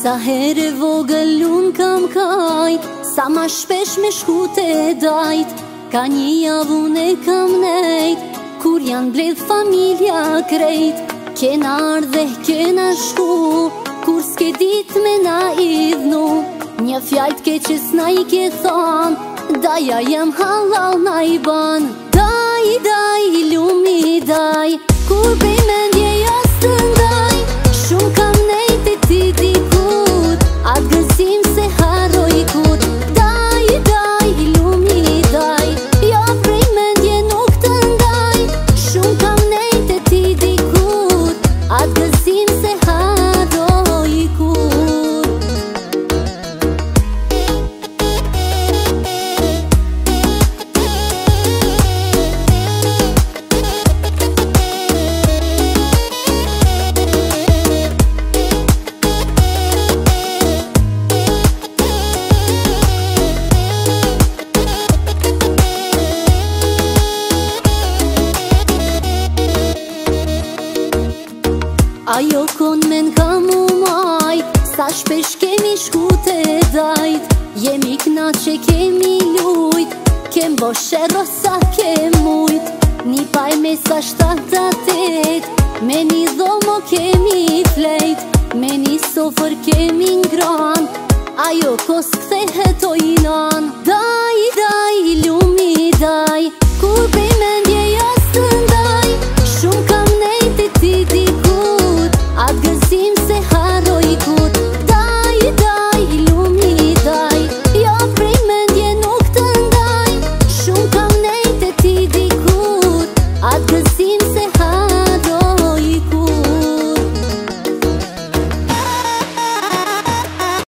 Sa herë vogël unë kam kajt, sa ma shpesh me shkute dajt. Ka një javë unë e kam nejt, kur janë bledh familja krejt. Kena ardhe, kena shku, kur s'ke dit me na idhnu. Një fjallë t'keqe s'na i ke than, daja jem halal na i ban. Daj, daj, lumi daj, kur bej mendje jas të ndaj. Shumë kam nejt e ti dikut, atë gësim se haroj kur. Daj, daj, lumi daj, ja prej mendje nuk të ndaj. Shumë kam nejt e ti dikut, atë gësim se haroj kur. Ajo kon men kam u majt, sa shpesh kemi shkute dajt. Jemi knat që kemi lujt, kem bo shero sa kem mujt. Një paj me sa 7-8, me një dhomo kemi flejt. Me një sofer kemi ngran, ajo kos kthehet o ina.